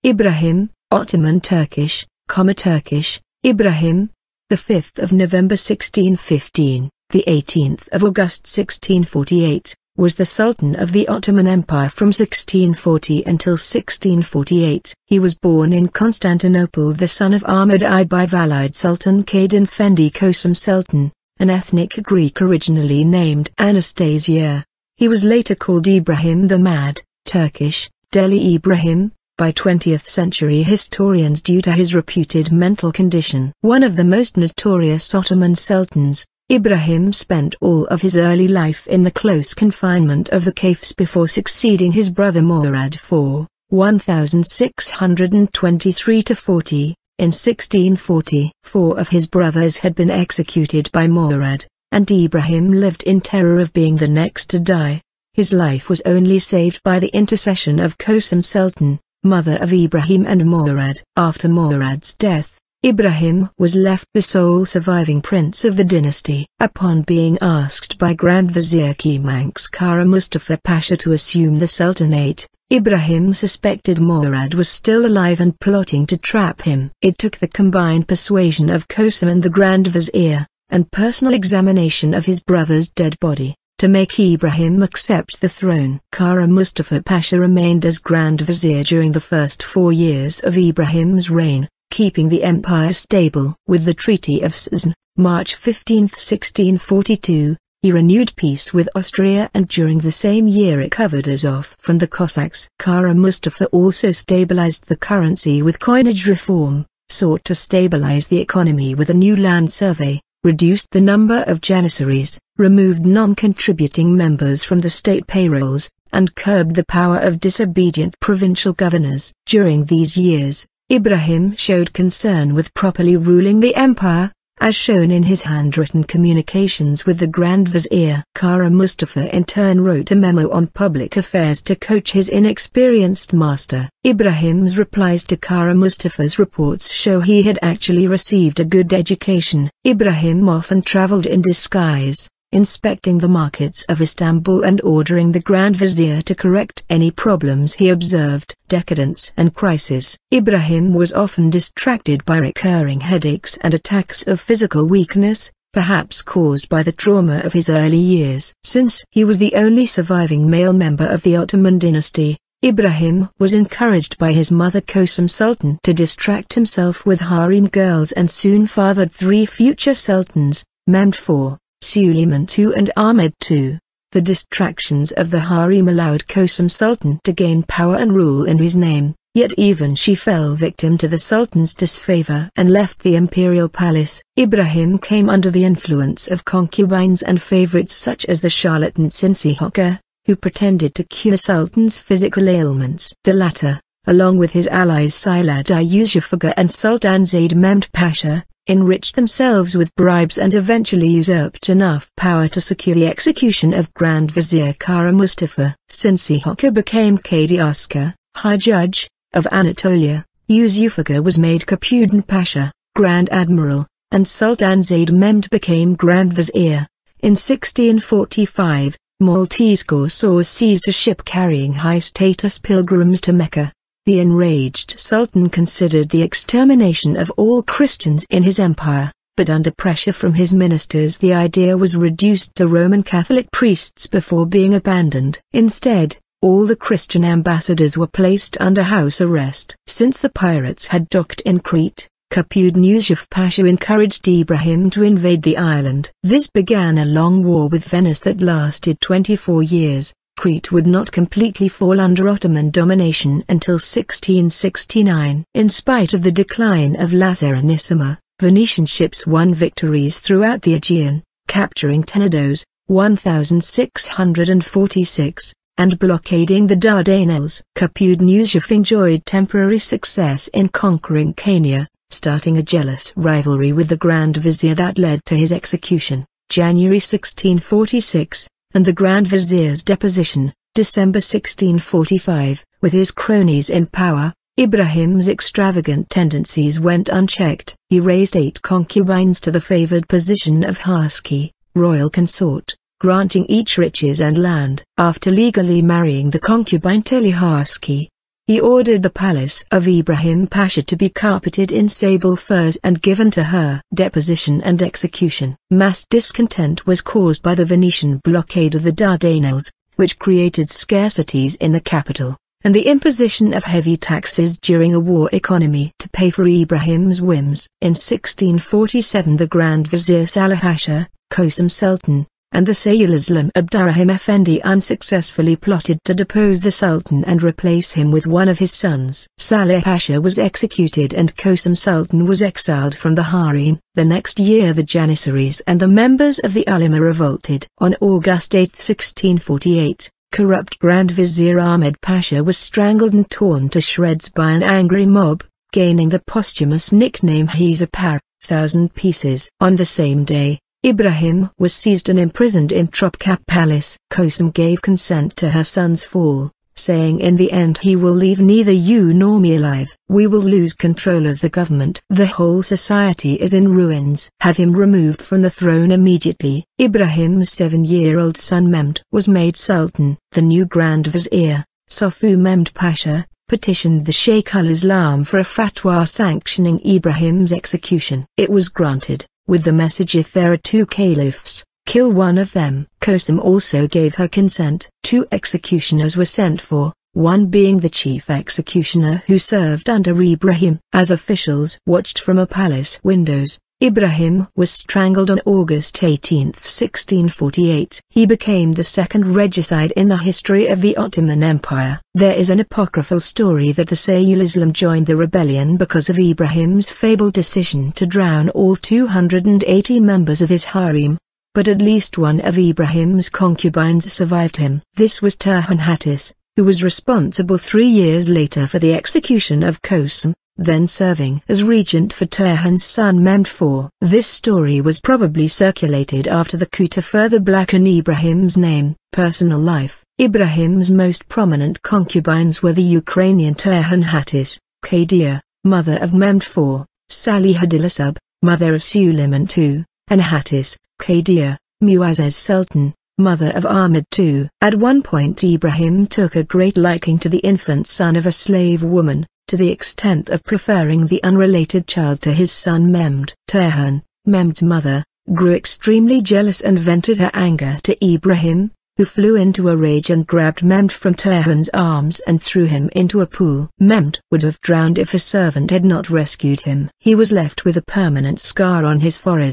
Ibrahim, Ottoman Turkish, Turkish, Ibrahim, the 5th of November 1615, the 18th of August 1648, was the Sultan of the Ottoman Empire from 1640 until 1648. He was born in Constantinople, the son of Ahmed I by Valide Sultan Kadinefendi Kösem Sultan, an ethnic Greek originally named Anastasia. He was later called Ibrahim the Mad, Turkish, Deli İbrahim, by 20th century historians due to his reputed mental condition. One of the most notorious Ottoman sultans, Ibrahim spent all of his early life in the close confinement of the Kafes before succeeding his brother Murad IV, 1623–40, in 1640. 4 of his brothers had been executed by Murad, and Ibrahim lived in terror of being the next to die. His life was only saved by the intercession of Kösem Sultan, mother of Ibrahim and Murad. After Murad's death, Ibrahim was left the sole surviving prince of the dynasty. Upon being asked by Grand Vizier Kemankeş Mustafa Pasha to assume the Sultanate, Ibrahim suspected Murad was still alive and plotting to trap him. It took the combined persuasion of Kösem and the Grand Vizier, and personal examination of his brother's dead body, to make Ibrahim accept the throne. Mustafa Pasha remained as Grand Vizier during the first 4 years of Ibrahim's reign, keeping the empire stable. With the Treaty of Sultan, March 15, 1642, he renewed peace with Austria, and during the same year recovered Azov from the Cossacks. Mustafa also stabilized the currency with coinage reform, sought to stabilize the economy with a new land survey, reduced the number of janissaries, removed non-contributing members from the state payrolls, and curbed the power of disobedient provincial governors. During these years, Ibrahim showed concern with properly ruling the empire, as shown in his handwritten communications with the Grand Vizier. Mustafa in turn wrote a memo on public affairs to coach his inexperienced master. Ibrahim's replies to Mustafa's reports show he had actually received a good education. Ibrahim often traveled in disguise, inspecting the markets of Istanbul and ordering the Grand Vizier to correct any problems he observed. Decadence and crisis. Ibrahim was often distracted by recurring headaches and attacks of physical weakness, perhaps caused by the trauma of his early years. Since he was the only surviving male member of the Ottoman dynasty, Ibrahim was encouraged by his mother Kösem Sultan to distract himself with harem girls, and soon fathered 3 future sultans, Mehmed IV, Suleyman II and Ahmed II. The distractions of the harem allowed Kösem Sultan to gain power and rule in his name, yet even she fell victim to the sultan's disfavor and left the imperial palace. Ibrahim came under the influence of concubines and favorites such as the charlatan Sinsi Hoca, who pretended to cure sultan's physical ailments. The latter, along with his allies Silad I Yusufagha and Sultan Zaid Mehmed Pasha, enriched themselves with bribes and eventually usurped enough power to secure the execution of Grand Vizier Mustafa. Sinsi Hoca became Qadi Askar, High Judge, of Anatolia, Yusufagha was made Capudan Pasha, Grand Admiral, and Sultan Zaid Mehmed became Grand Vizier. In 1645, Maltese corsairs seized a ship carrying high-status pilgrims to Mecca. The enraged Sultan considered the extermination of all Christians in his empire, but under pressure from his ministers the idea was reduced to Roman Catholic priests before being abandoned. Instead, all the Christian ambassadors were placed under house arrest. Since the pirates had docked in Crete, Capudan Yusuf Pasha encouraged Ibrahim to invade the island. This began a long war with Venice that lasted 24 years. Crete would not completely fall under Ottoman domination until 1669. In spite of the decline of La Serenissima, Venetian ships won victories throughout the Aegean, capturing Tenedos, 1646, and blockading the Dardanelles. Capudan Yusuf enjoyed temporary success in conquering Kenya, starting a jealous rivalry with the Grand Vizier that led to his execution, January 1646. And the Grand Vizier's deposition, December 1645. With his cronies in power, Ibrahim's extravagant tendencies went unchecked. He raised 8 concubines to the favored position of Haski, royal consort, granting each riches and land. After legally marrying the concubine Teli Haski, He ordered the palace of Ibrahim Pasha to be carpeted in sable furs and given to her. Deposition and execution. Mass discontent was caused by the Venetian blockade of the Dardanelles, which created scarcities in the capital, and the imposition of heavy taxes during a war economy to pay for Ibrahim's whims. In 1647 the Grand Vizier Salih Pasha, Kösem Sultan, and the Sayyilislam Ibrahim Effendi unsuccessfully plotted to depose the Sultan and replace him with one of his sons. Salih Pasha was executed and Kösem Sultan was exiled from the harem. The next year the Janissaries and the members of the Ulema revolted. On August 8, 1648, corrupt Grand Vizier Ahmed Pasha was strangled and torn to shreds by an angry mob, gaining the posthumous nickname He's a Par, 1,000 pieces. On the same day, Ibrahim was seized and imprisoned in Topkapı Palace. Kösem gave consent to her son's fall, saying in the end he will leave neither you nor me alive. We will lose control of the government. The whole society is in ruins. Have him removed from the throne immediately. Ibrahim's 7-year-old son Mehmed was made Sultan. The new Grand Vizier, Safu Mehmed Pasha, petitioned the Sheikh al-Islam for a fatwa sanctioning Ibrahim's execution. It was granted, with the message: if there are two caliphs, kill one of them. Kösem also gave her consent. 2 executioners were sent for, one being the chief executioner who served under Ibrahim. As officials watched from a palace windows, Ibrahim was strangled on August 18, 1648. He became the second regicide in the history of the Ottoman Empire. There is an apocryphal story that the Sayyilislam joined the rebellion because of Ibrahim's fabled decision to drown all 280 members of his harem, but at least one of Ibrahim's concubines survived him. This was Turhan Hattis, who was responsible 3 years later for the execution of Kösem, then serving as regent for Turhan's son Mehmed IV. This story was probably circulated after the coup to further blacken Ibrahim's name. Personal life. Ibrahim's most prominent concubines were the Ukrainian Turhan Hattis, Kadia, mother of Mehmed IV, Salih Dilasub, mother of Suleiman II, and Hattis, Kadia, Muazzez Sultan, mother of Ahmed II. At one point Ibrahim took a great liking to the infant son of a slave woman, to the extent of preferring the unrelated child to his son Mehmed. Turhan, Mehmed's mother, grew extremely jealous and vented her anger to Ibrahim, who flew into a rage and grabbed Mehmed from Turhan's arms and threw him into a pool. Mehmed would have drowned if a servant had not rescued him. He was left with a permanent scar on his forehead.